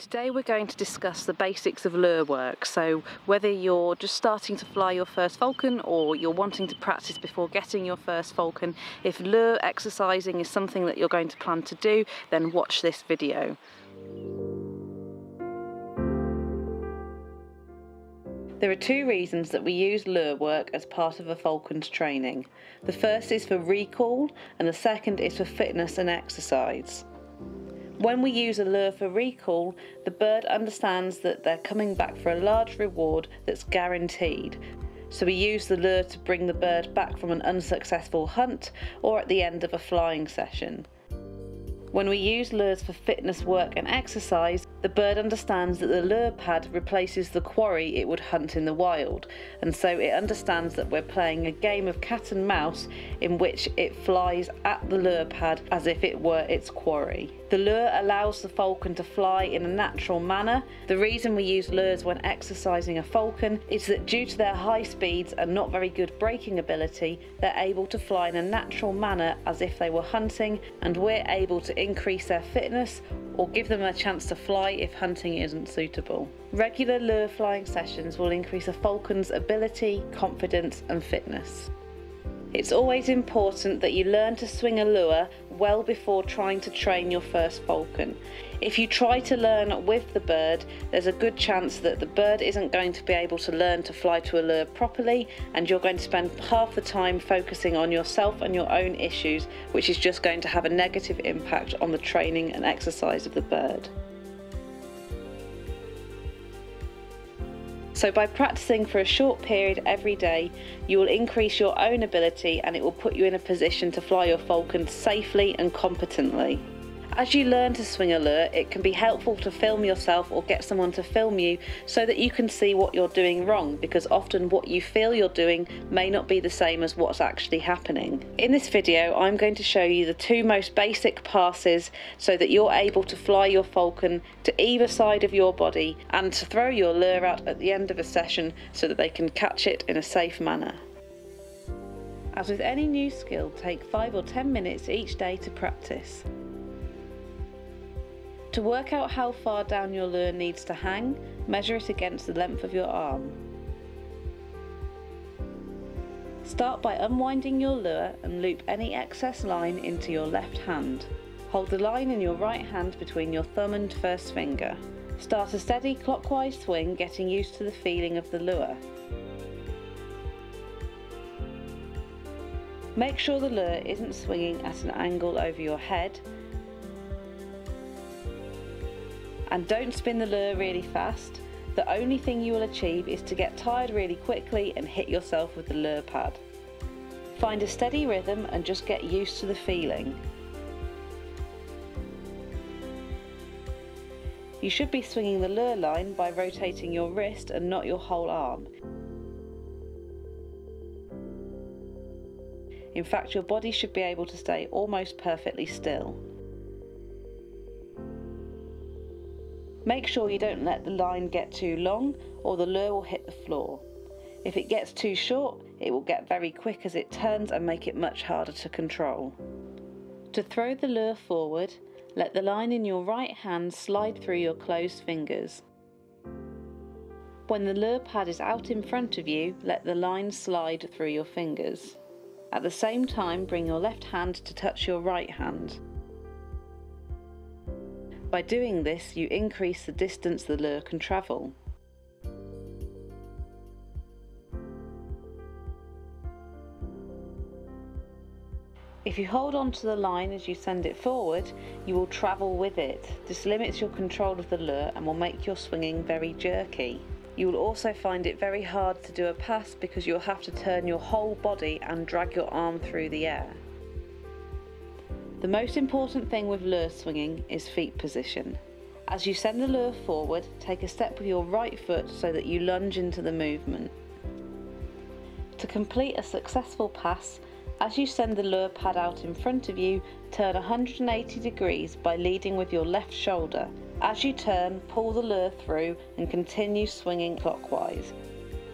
Today we're going to discuss the basics of lure work. So whether you're just starting to fly your first falcon or you're wanting to practice before getting your first falcon, if lure exercising is something that you're going to plan to do, then watch this video. There are two reasons that we use lure work as part of a falcon's training. The first is for recall and the second is for fitness and exercise. When we use a lure for recall, the bird understands that they're coming back for a large reward that's guaranteed. So we use the lure to bring the bird back from an unsuccessful hunt or at the end of a flying session. When we use lures for fitness work and exercise, the bird understands that the lure pad replaces the quarry it would hunt in the wild, and so it understands that we're playing a game of cat and mouse in which it flies at the lure pad as if it were its quarry. The lure allows the falcon to fly in a natural manner. The reason we use lures when exercising a falcon is that due to their high speeds and not very good braking ability, they're able to fly in a natural manner as if they were hunting, and we're able to increase their fitness or give them a chance to fly if hunting isn't suitable. Regular lure flying sessions will increase a falcon's ability, confidence and fitness. It's always important that you learn to swing a lure well before trying to train your first falcon. If you try to learn with the bird, there's a good chance that the bird isn't going to be able to learn to fly to a lure properly, and you're going to spend half the time focusing on yourself and your own issues, which is just going to have a negative impact on the training and exercise of the bird. So by practicing for a short period every day, you will increase your own ability and it will put you in a position to fly your falcon safely and competently. As you learn to swing a lure, it can be helpful to film yourself or get someone to film you so that you can see what you're doing wrong, because often what you feel you're doing may not be the same as what's actually happening. In this video, I'm going to show you the two most basic passes so that you're able to fly your falcon to either side of your body and to throw your lure out at the end of a session so that they can catch it in a safe manner. As with any new skill, take 5 or 10 minutes each day to practice. To work out how far down your lure needs to hang, measure it against the length of your arm. Start by unwinding your lure and loop any excess line into your left hand. Hold the line in your right hand between your thumb and first finger. Start a steady clockwise swing, getting used to the feeling of the lure. Make sure the lure isn't swinging at an angle over your head, and don't spin the lure really fast. The only thing you will achieve is to get tired really quickly and hit yourself with the lure pad. Find a steady rhythm and just get used to the feeling. You should be swinging the lure line by rotating your wrist and not your whole arm. In fact, your body should be able to stay almost perfectly still. Make sure you don't let the line get too long or the lure will hit the floor. If it gets too short, it will get very quick as it turns and make it much harder to control. To throw the lure forward, let the line in your right hand slide through your closed fingers. When the lure pad is out in front of you, let the line slide through your fingers. At the same time, bring your left hand to touch your right hand. By doing this, you increase the distance the lure can travel. If you hold on to the line as you send it forward, you will travel with it. This limits your control of the lure and will make your swinging very jerky. You will also find it very hard to do a pass because you'll have to turn your whole body and drag your arm through the air. The most important thing with lure swinging is feet position. As you send the lure forward, take a step with your right foot so that you lunge into the movement. To complete a successful pass, as you send the lure pad out in front of you, turn 180 degrees by leading with your left shoulder. As you turn, pull the lure through and continue swinging clockwise.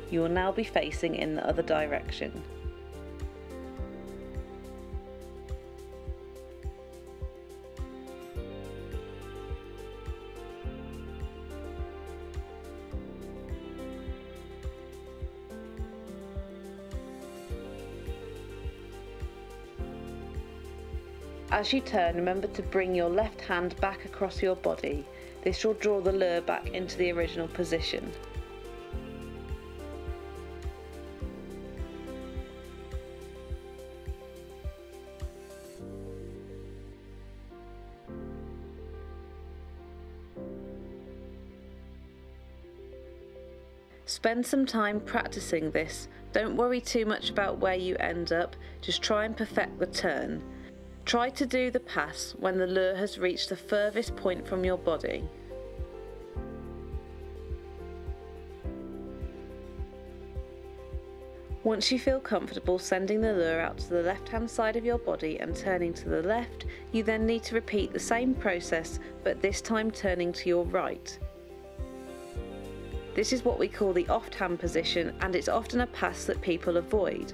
You will now be facing in the other direction. As you turn, remember to bring your left hand back across your body. This will draw the lure back into the original position. Spend some time practicing this. Don't worry too much about where you end up, just try and perfect the turn. Try to do the pass when the lure has reached the furthest point from your body. Once you feel comfortable sending the lure out to the left-hand side of your body and turning to the left, you then need to repeat the same process, but this time turning to your right. This is what we call the off-hand position, and it's often a pass that people avoid.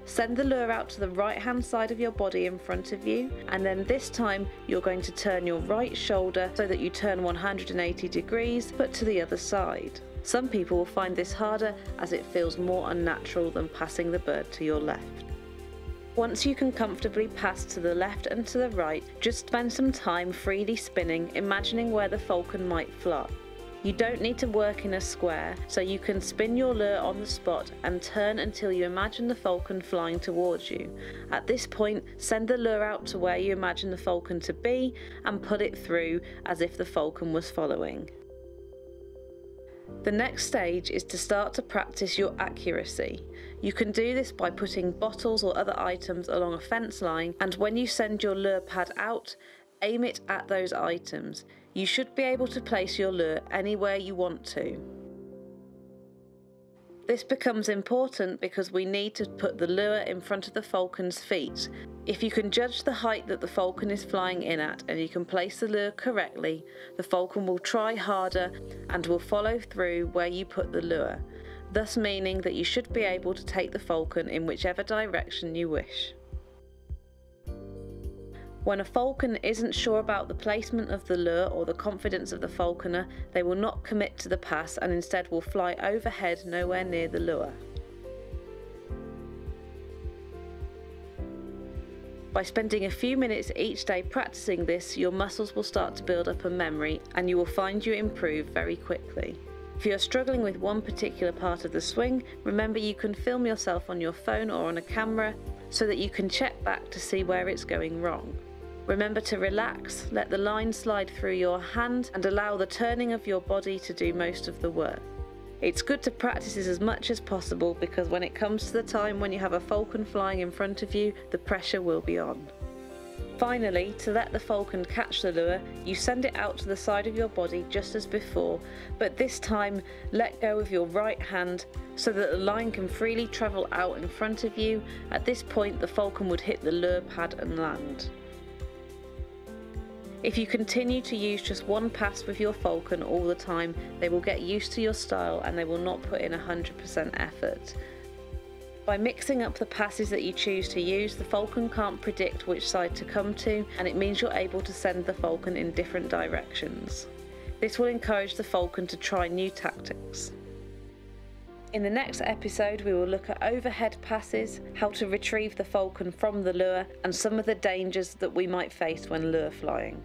Send the lure out to the right-hand side of your body in front of you, and then this time you're going to turn your right shoulder so that you turn 180 degrees, but to the other side. Some people will find this harder as it feels more unnatural than passing the bird to your left. Once you can comfortably pass to the left and to the right, just spend some time freely spinning, imagining where the falcon might fly. You don't need to work in a square, so you can spin your lure on the spot and turn until you imagine the falcon flying towards you. At this point, send the lure out to where you imagine the falcon to be and pull it through as if the falcon was following. The next stage is to start to practice your accuracy. You can do this by putting bottles or other items along a fence line, and when you send your lure pad out, aim it at those items. You should be able to place your lure anywhere you want to. This becomes important because we need to put the lure in front of the falcon's feet. If you can judge the height that the falcon is flying in at and you can place the lure correctly, the falcon will try harder and will follow through where you put the lure, thus meaning that you should be able to take the falcon in whichever direction you wish. When a falcon isn't sure about the placement of the lure or the confidence of the falconer, they will not commit to the pass and instead will fly overhead nowhere near the lure. By spending a few minutes each day practicing this, your muscles will start to build up a memory and you will find you improve very quickly. If you are struggling with one particular part of the swing, remember you can film yourself on your phone or on a camera so that you can check back to see where it's going wrong. Remember to relax, let the line slide through your hand and allow the turning of your body to do most of the work. It's good to practice this as much as possible because when it comes to the time when you have a falcon flying in front of you, the pressure will be on. Finally, to let the falcon catch the lure, you send it out to the side of your body just as before, but this time let go of your right hand so that the line can freely travel out in front of you. At this point, the falcon would hit the lure pad and land. If you continue to use just one pass with your falcon all the time, they will get used to your style and they will not put in 100% effort. By mixing up the passes that you choose to use, the falcon can't predict which side to come to, and it means you're able to send the falcon in different directions. This will encourage the falcon to try new tactics. In the next episode, we will look at overhead passes, how to retrieve the falcon from the lure, and some of the dangers that we might face when lure flying.